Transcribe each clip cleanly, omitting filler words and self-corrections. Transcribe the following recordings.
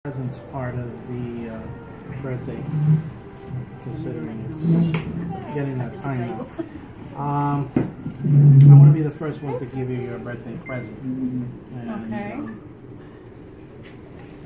Presents part of the birthday, considering it's getting that time now. I want to be the first one to give you your birthday present. And, Okay.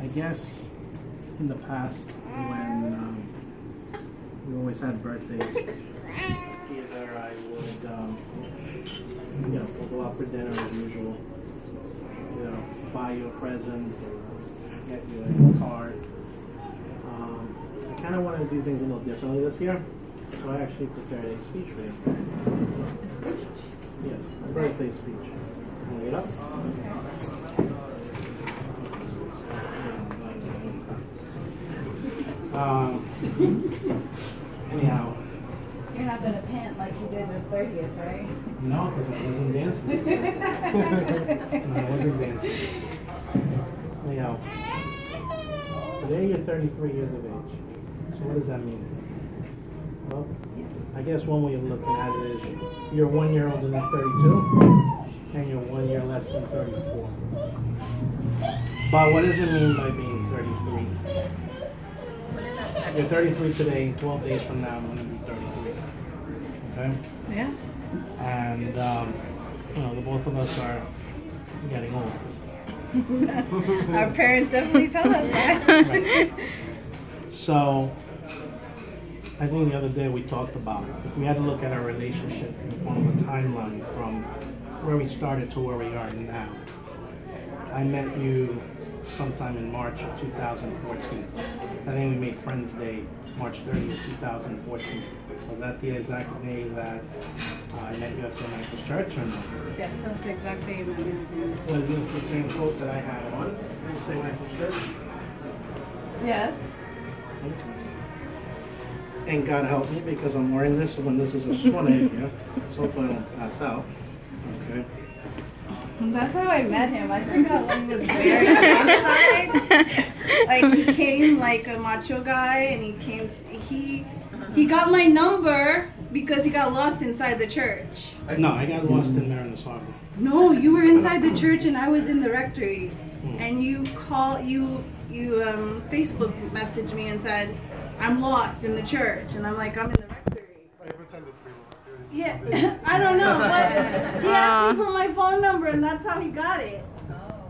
I guess in the past, when we always had birthdays, either I would, we'll go out for dinner as usual, buy you a present, get you a card. I kind of wanted to do things a little differently this year, so I actually prepared a speech for you. A speech? Yes, a birthday speech. Want to get up? Anyhow. You're not going to pant like you did the 30th, right? No, because I wasn't dancing. No, I wasn't dancing. Anyhow, today you're 33 years of age. So what does that mean? Well, I guess one way of looking at it is you're 1 year older than 32 and you're 1 year less than 34. But what does it mean by being 33? You're 33 today, 12 days from now I'm going to be 33. Okay? Yeah. And, the both of us are getting old. Our parents definitely tell us that. Right. So, I think the other day we talked about if we had to look at our relationship in the form of a timeline from where we started to where we are now. I met you sometime in March of 2014. I think we made Friends Day, March 30th, 2014. Was that the exact day that I met you at St. Michael's Church or no? Yes, that's the exact day you met me. Was this the same coat that I had on at St. Michael's Church? Yes. Okay. And God help me because I'm wearing this when this is a sweater here, so hopefully I don't pass out. Okay. That's how I met him. I forgot what he was wearing outside. Like he came like a macho guy, and he got my number because he got lost inside the church. No, I got lost in there in the Harbor. No, you were inside the church and I was in the rectory, and you Facebook messaged me and said, "I'm lost in the church," and I'm like, "I'm in the rectory." I pretended to be lost. Yeah, I don't know, but he asked me for my phone number, and that's how he got it.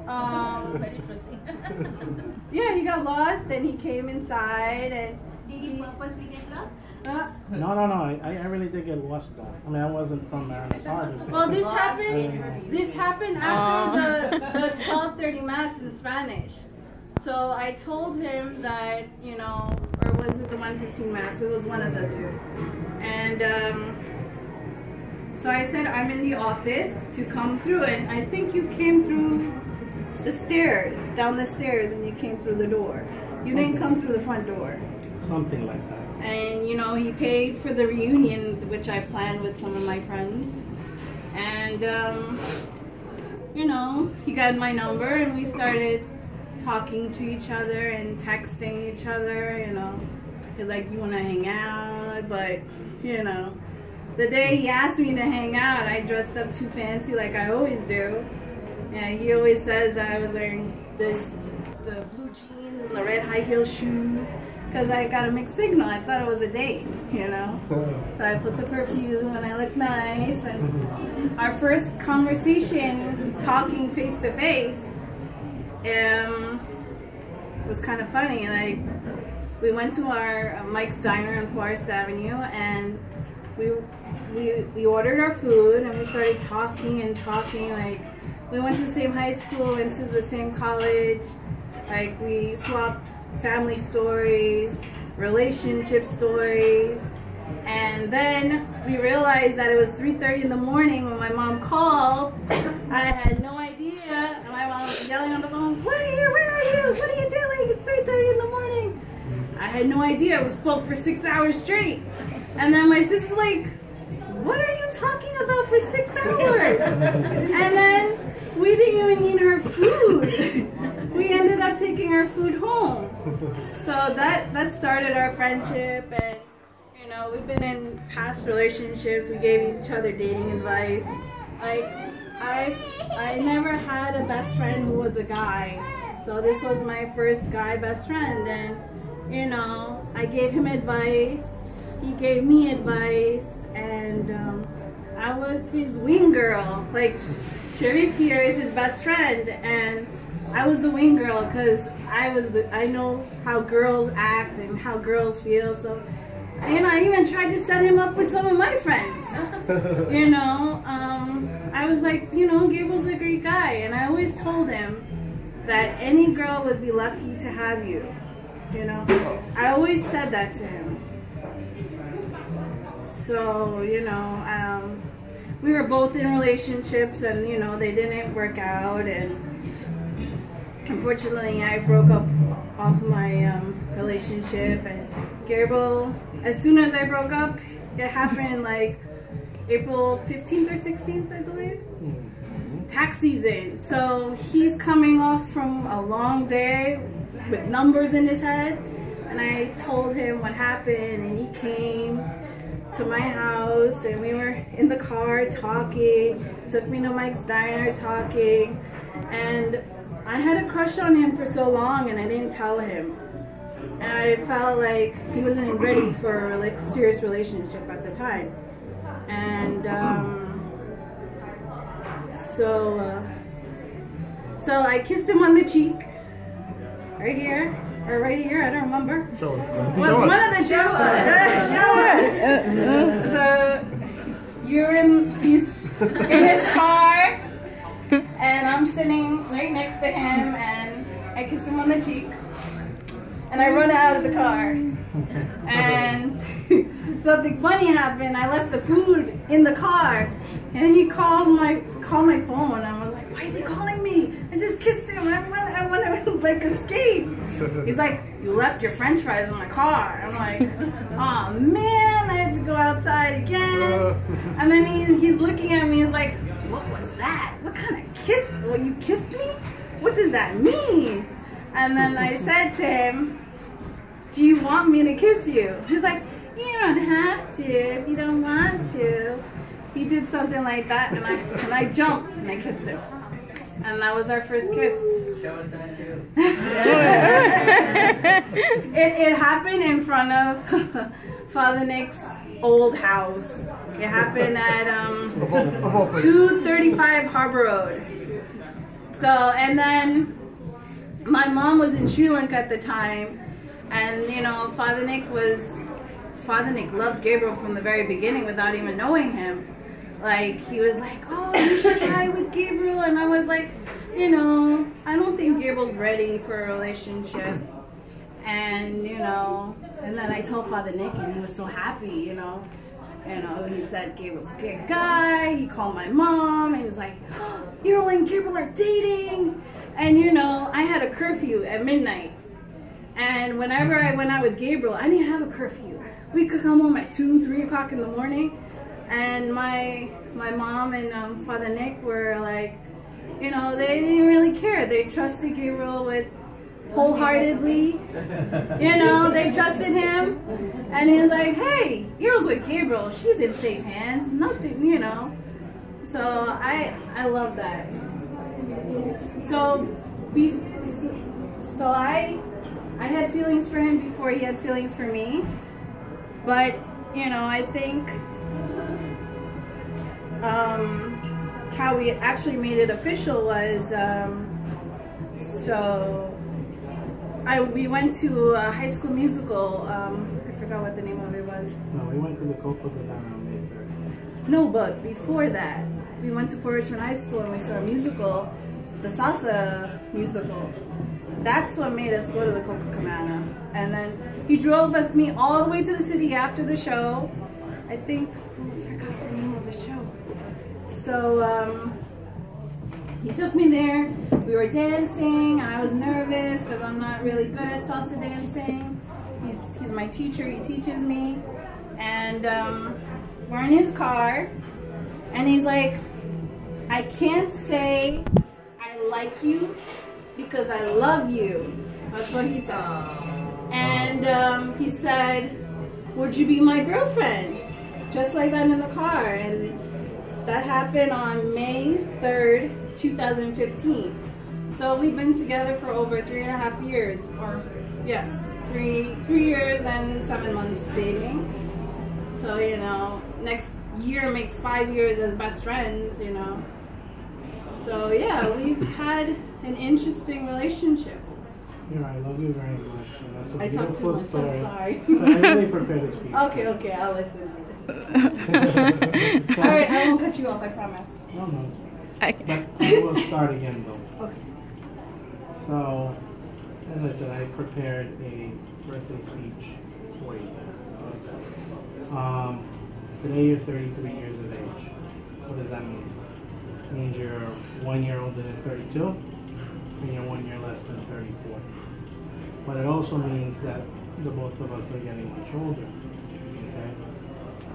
Very interesting. Yeah, he got lost, and he came inside, and Did you purposely get lost? No, I really did get lost though. I mean, I wasn't from Mariners Harbor. Well, this happened after the 12:30 Mass in Spanish. So I told him that, or was it the 1:15 Mass? It was one of the two. And so I said, I'm in the office to come through, and I think you came through the stairs, down the stairs, and you came through the door. You didn't come through the front door. Something like that. And, he paid for the reunion, which I planned with some of my friends. And, he got my number, and we started talking to each other and texting each other, He's like, you want to hang out? But, the day he asked me to hang out, I dressed up too fancy like I always do. And he always says that I was wearing the blue jeans and the red high heel shoes because I got a mixed signal. I thought it was a date, So I put the perfume and I looked nice. And our first conversation, talking face to face, was kind of funny. Like, we went to our Mike's Diner on Forest Avenue, and we ordered our food, and we started talking and talking. Like, we went to the same high school, went to the same college. Like, we swapped family stories, relationship stories, and then we realized that it was 3:30 in the morning when my mom called. I had no idea, and my mom was yelling on the phone, where are you? What are you doing? It's 3:30 in the morning. I had no idea. We spoke for 6 hours straight. And then my sister's like, what are you talking about for 6 hours? And then we didn't even eat her food. We ended up taking our food home. So that started our friendship, and we've been in past relationships. We gave each other dating advice. Like, I never had a best friend who was a guy. So this was my first guy best friend, and you know, I gave him advice, he gave me advice, and I was his wing girl. Like, Sharif here is his best friend, and I was the wing girl because I know how girls act and how girls feel. So, you know, I even tried to set him up with some of my friends. You know, I was like, you know, Gabriel's a great guy, and I always told him that any girl would be lucky to have you. You know, I always said that to him. So, you know, we were both in relationships, and you know, they didn't work out, and unfortunately I broke up off my relationship. And Gabriel, as soon as I broke up, it happened like April 15th or 16th, I believe, tax season. So he's coming off from a long day with numbers in his head, and I told him what happened, and he came to my house, and we were in the car talking, took me to Mike's Diner talking, and I had a crush on him for so long, and I didn't tell him. And I felt like he wasn't ready for a serious relationship at the time. And so I kissed him on the cheek, right here, or right here, I don't remember. Show us. Was one of the two. So he's in his car, and I'm sitting right next to him, and I kiss him on the cheek, and I run out of the car, and something funny happened. I left the food in the car, and he called my phone, and I was like, why is he calling me? I just kissed him. I want to like escape. He's like, you left your french fries in my car. I'm like, oh man, I had to go outside again. And then he's looking at me, he's like, what was that? What kind of kiss? Well, you kissed me? What does that mean? And then I said to him, do you want me to kiss you? He's like, you don't have to if you don't want to. He did something like that, and I jumped and I kissed him. And that was our first kiss. Show us that too. It happened in front of Father Nick's old house. It happened at 235 Harbor Road. So, and then my mom was in Sri Lanka at the time, and you know, Father Nick loved Gabriel from the very beginning without even knowing him. Like, he was like, oh, you should try with Gabriel. And I was like, you know, I don't think Gabriel's ready for a relationship. And, you know, and then I told Father Nick, and he was so happy, you know. He said Gabriel's a great guy. He called my mom, and he's like, oh, Errol and Gabriel are dating. And, you know, I had a curfew at midnight. And whenever I went out with Gabriel, I didn't have a curfew. We could come home at 2, 3 o'clock in the morning. And my mom and Father Nick were like, you know, they didn't really care. They trusted Gabriel with wholeheartedly. You know, they trusted him. And he's like, hey, Errol's with Gabriel. She's in safe hands. Nothing, you know. So I love that. So I had feelings for him before he had feelings for me. But, you know, I think how we actually made it official was, we went to a High School Musical. I forgot what the name of it was. No, we went to the Coco Cabana on May 3rd. No, but before that, we went to Port Richmond High School and we saw a musical, the salsa musical. That's what made us go to the Coco Cabana. And then he drove me all the way to the city after the show. I think, I forgot the name of the show. So he took me there. We were dancing, and I was nervous because I'm not really good at salsa dancing. He's my teacher. He teaches me, and we're in his car, and he's like, I can't say I like you because I love you. That's what he said. And he said, would you be my girlfriend? Just like that in the car. And that happened on May 3rd, 2015. So we've been together for over 3.5 years, or yes, 3 years and 7 months dating. So, you know, next year makes 5 years as best friends, you know. So yeah, we've had an interesting relationship. Yeah, I love you very much. And that's a I talk too beautiful much, story. I'm sorry. But I really prepared to speak. Okay, I'll listen. Alright, I won't cut you off, I promise. No, no. Okay. But I will start again though. Okay. So, as I said, I prepared a birthday speech for you. Today you're 33 years of age. What does that mean? It means you're 1 year older than 32, and you're 1 year less than 34. But it also means that the both of us are getting much older. Okay?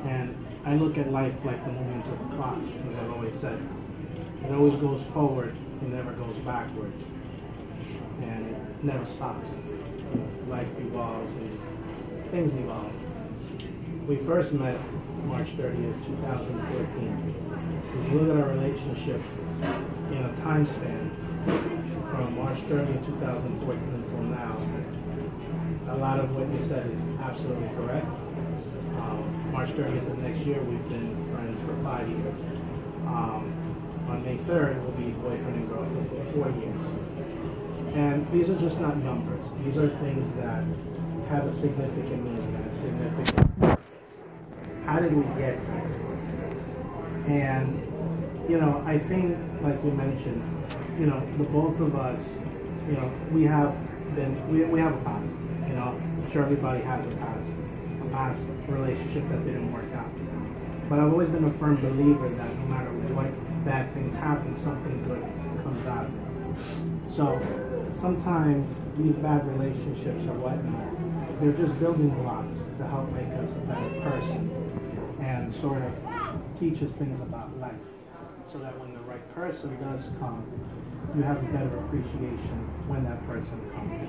And I look at life like the movements of a clock, as I've always said. It always goes forward, it never goes backwards. And it never stops. Life evolves and things evolve. We first met March 30th, 2014. If you look at our relationship in a time span from March 30th, 2014 until now, a lot of what you said is absolutely correct. March 30th of next year, we've been friends for 5 years. On May 3rd, we'll be boyfriend and girlfriend for 4 years. And these are just not numbers. These are things that have a significant meaning and a significant purpose. How did we get here? And, you know, I think, like you mentioned, you know, the both of us, you know, we have a past. You know, I'm sure everybody has a past relationship that didn't work out. But I've always been a firm believer that no matter what bad things happen, something good comes out of it. So sometimes these bad relationships or whatnot, they're just building blocks to help make us a better person and sort of teach us things about life, so that when the right person does come, you have a better appreciation when that person comes.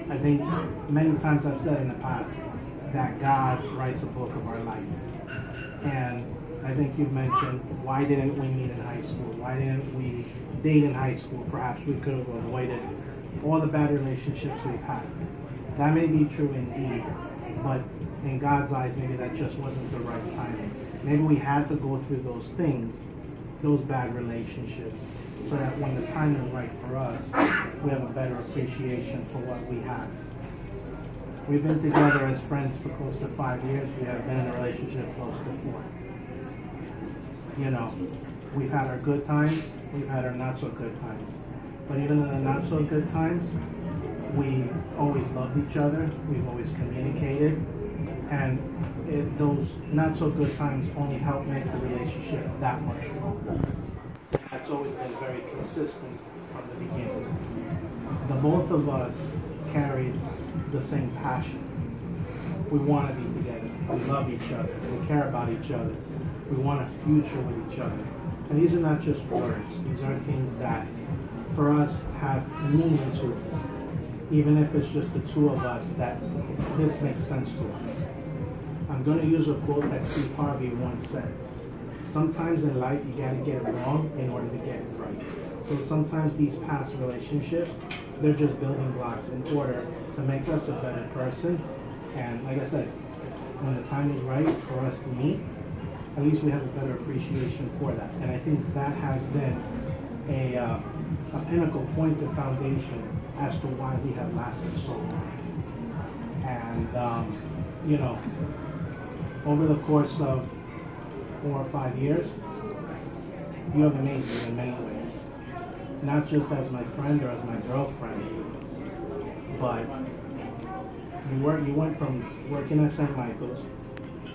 I think many times I've said in the past that God writes a book of our life. And I think you've mentioned, why didn't we meet in high school? Why didn't we date in high school? Perhaps we could have avoided all the bad relationships we've had. That may be true indeed, but in God's eyes, maybe that just wasn't the right timing. Maybe we had to go through those things, those bad relationships, so that when the time is right for us, we have a better appreciation for what we have. We've been together as friends for close to 5 years. We have been in a relationship close to 4. You know, we've had our good times, we've had our not so good times. But even in the not so good times, we've always loved each other, we've always communicated, and those not so good times only help make the relationship that much stronger. That's always been very consistent from the beginning. The both of us carried the same passion. We want to be together. We love each other. We care about each other. We want a future with each other. And these are not just words. These are things that, for us, have meaning to us. Even if it's just the two of us, that this makes sense to us. I'm going to use a quote that Steve Harvey once said. Sometimes in life you got to get it wrong in order to get it right. So sometimes these past relationships, they're just building blocks in order to make us a better person. And like I said, when the time is right for us to meet, at least we have a better appreciation for that. And I think that has been a pinnacle point of foundation as to why we have lasted so long. And, you know, over the course of 4 or 5 years, you have amazed me in many ways. Not just as my friend or as my girlfriend, but you went from working at St. Michael's,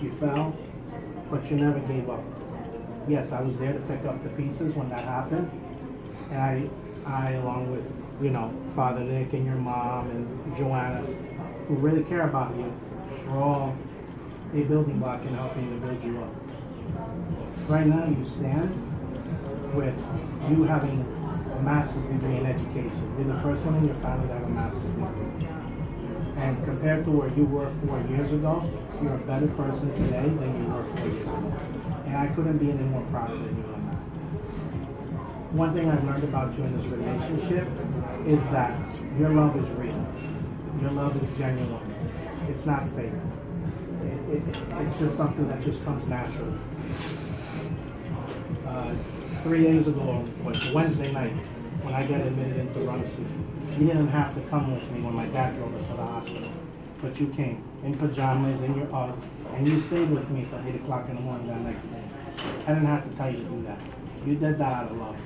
you fell, but you never gave up. Yes, I was there to pick up the pieces when that happened, and I along with, you know, Father Nick and your mom and Joanna, who really care about you, we're all a building block in helping to build you up. Right now you stand with you having a master's degree in education. You're the first one in your family to have a master's degree. And compared to where you were 4 years ago, you're a better person today than you were 4 years ago. And I couldn't be any more proud than you on that. one thing I've learned about you in this relationship is that your love is real. Your love is genuine. It's not fake. It's just something that just comes naturally. 3 days ago, was Wednesday night, when I got admitted into Rumsey, you didn't have to come with me when my dad drove us to the hospital. But you came in pajamas, in your Uggs, and you stayed with me till 8 o'clock in the morning that next day. I didn't have to tell you to do that. You did that out of love.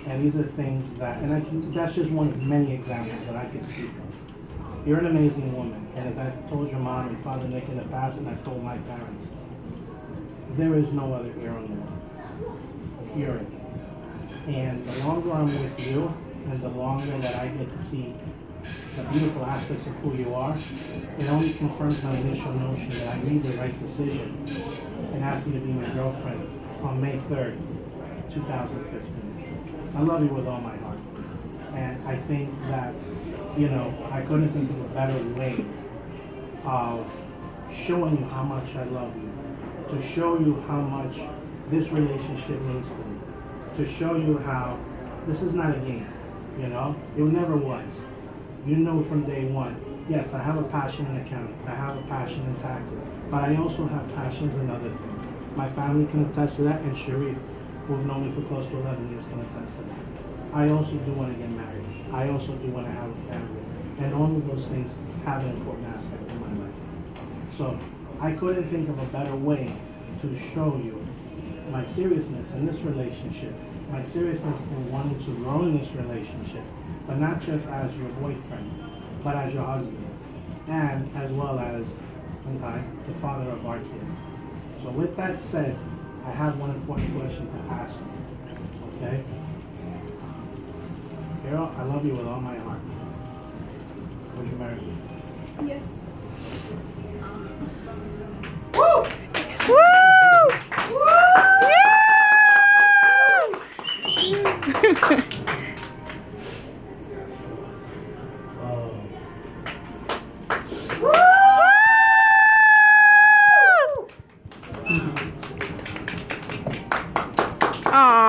And these are things that, that's just one of many examples that I could speak of. You're an amazing woman, and as I've told your mom and Father Nick in the past, and I've told my parents, there is no other hero in the world. You're it. And the longer I'm with you, and the longer that I get to see the beautiful aspects of who you are, it only confirms my initial notion that I made the right decision and asked you to be my girlfriend on May 3rd, 2015. I love you with all my heart. And I think that, you know, I couldn't think of a better way of showing you how much I love you, to show you how much this relationship means to me, to show you how this is not a game, you know? It never was. You know from day one, yes, I have a passion in accounting, I have a passion in taxes, but I also have passions in other things. My family can attest to that, and Sharif, who've known me for close to 11 years, can attest to that. I also do want to get married. I also do want to have a family. And all of those things have an important aspect in my life. So I couldn't think of a better way to show you my seriousness in this relationship, my seriousness in wanting to grow in this relationship, but not just as your boyfriend, but as your husband, and as well as, sometimes, the father of our kids. So with that said, I have one important question to ask you, okay? Carol, I love you with all my heart. Would you marry me? Yes. Woo! Woo! Yeah! Aww.